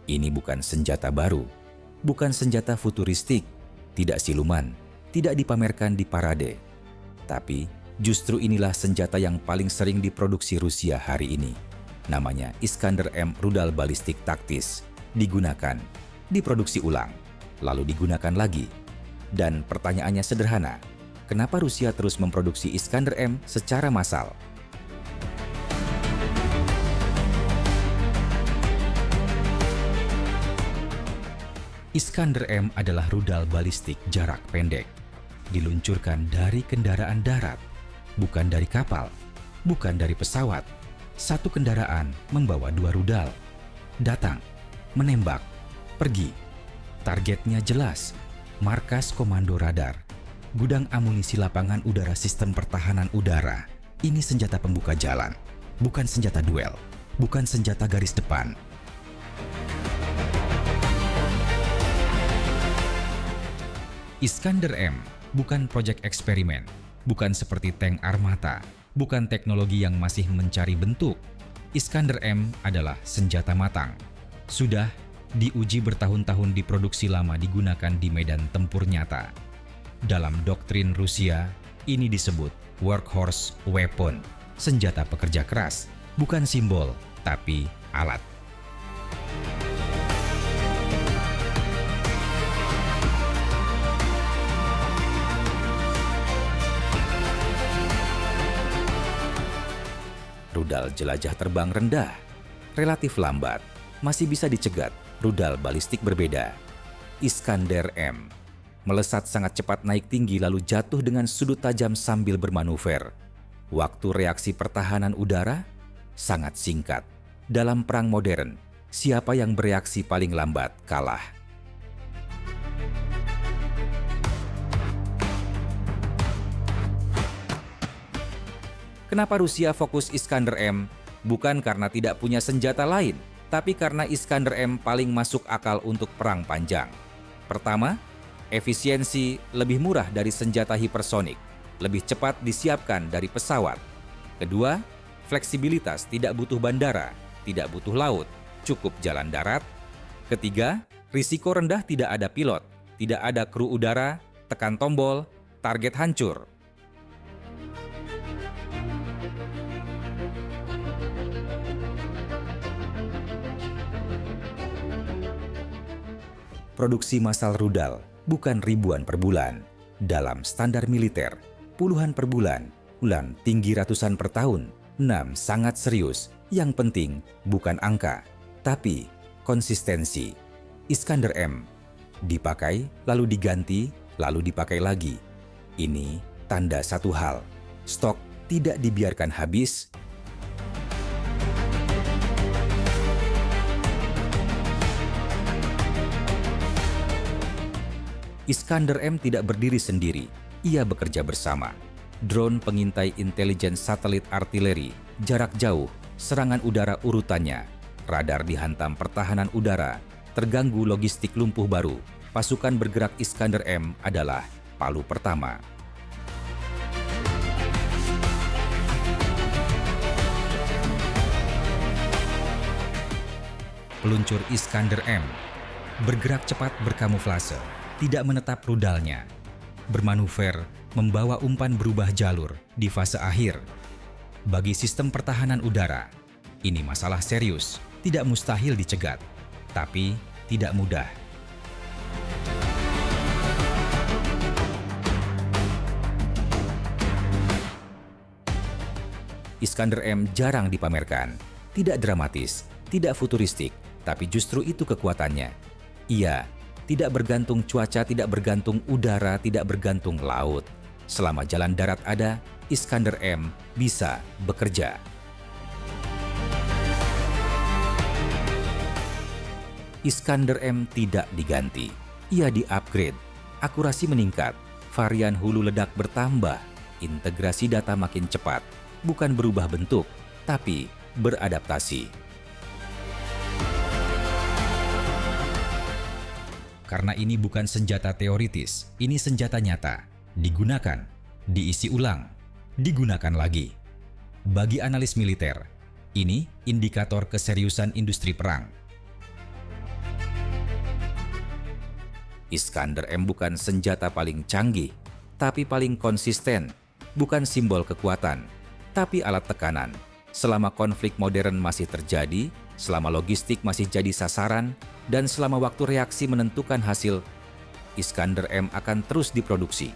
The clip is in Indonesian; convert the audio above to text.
Ini bukan senjata baru, bukan senjata futuristik, tidak siluman, tidak dipamerkan di parade. Tapi justru inilah senjata yang paling sering diproduksi Rusia hari ini. Namanya Iskander-M rudal balistik taktis. Digunakan, diproduksi ulang, lalu digunakan lagi. Dan pertanyaannya sederhana, kenapa Rusia terus memproduksi Iskander-M secara massal? Iskander-M adalah rudal balistik jarak pendek. Diluncurkan dari kendaraan darat, bukan dari kapal, bukan dari pesawat. Satu kendaraan membawa dua rudal. Datang, menembak, pergi. Targetnya jelas, markas komando radar, gudang amunisi lapangan udara sistem pertahanan udara. Ini senjata pembuka jalan, bukan senjata duel, bukan senjata garis depan. Iskander-M bukan proyek eksperimen, bukan seperti tank armata, bukan teknologi yang masih mencari bentuk. Iskander-M adalah senjata matang. Sudah diuji bertahun-tahun, diproduksi lama, digunakan di medan tempur nyata. Dalam doktrin Rusia, ini disebut workhorse weapon, senjata pekerja keras, bukan simbol, tapi alat. Rudal jelajah terbang rendah, relatif lambat, masih bisa dicegat. Rudal balistik berbeda. Iskander-M melesat sangat cepat, naik tinggi lalu jatuh dengan sudut tajam sambil bermanuver. Waktu reaksi pertahanan udara sangat singkat. Dalam perang modern, siapa yang bereaksi paling lambat kalah. Kenapa Rusia fokus Iskander-M? Bukan karena tidak punya senjata lain, tapi karena Iskander-M paling masuk akal untuk perang panjang. Pertama, efisiensi, lebih murah dari senjata hipersonik, lebih cepat disiapkan dari pesawat. Kedua, fleksibilitas, tidak butuh bandara, tidak butuh laut, cukup jalan darat. Ketiga, risiko rendah, tidak ada pilot, tidak ada kru udara, tekan tombol, target hancur. Produksi massal rudal bukan ribuan per bulan. Dalam standar militer, puluhan per bulan, tinggi ratusan per tahun. 6 sangat serius. Yang penting bukan angka, tapi konsistensi. Iskander-M dipakai, lalu diganti, lalu dipakai lagi. Ini tanda satu hal, stok tidak dibiarkan habis. Iskander-M tidak berdiri sendiri, ia bekerja bersama. Drone pengintai intelijen, satelit artileri, jarak jauh, serangan udara urutannya, radar dihantam pertahanan udara, terganggu logistik lumpuh baru. Pasukan bergerak Iskander-M adalah palu pertama. Peluncur Iskander-M bergerak cepat, berkamuflase, tidak menetap rudalnya, bermanuver, membawa umpan, berubah jalur di fase akhir. Bagi sistem pertahanan udara, ini masalah serius, tidak mustahil dicegat, tapi tidak mudah. Iskander-M jarang dipamerkan, tidak dramatis, tidak futuristik, tapi justru itu kekuatannya. Ia tidak bergantung cuaca, tidak bergantung udara, tidak bergantung laut. Selama jalan darat ada, Iskander-M bisa bekerja. Iskander-M tidak diganti, ia di-upgrade. Akurasi meningkat, varian hulu ledak bertambah, integrasi data makin cepat, bukan berubah bentuk, tapi beradaptasi. Karena ini bukan senjata teoritis, ini senjata nyata. Digunakan, diisi ulang, digunakan lagi. Bagi analis militer, ini indikator keseriusan industri perang. Iskander-M bukan senjata paling canggih, tapi paling konsisten. Bukan simbol kekuatan, tapi alat tekanan. Selama konflik modern masih terjadi, selama logistik masih jadi sasaran, dan selama waktu reaksi menentukan hasil, Iskander-M akan terus diproduksi.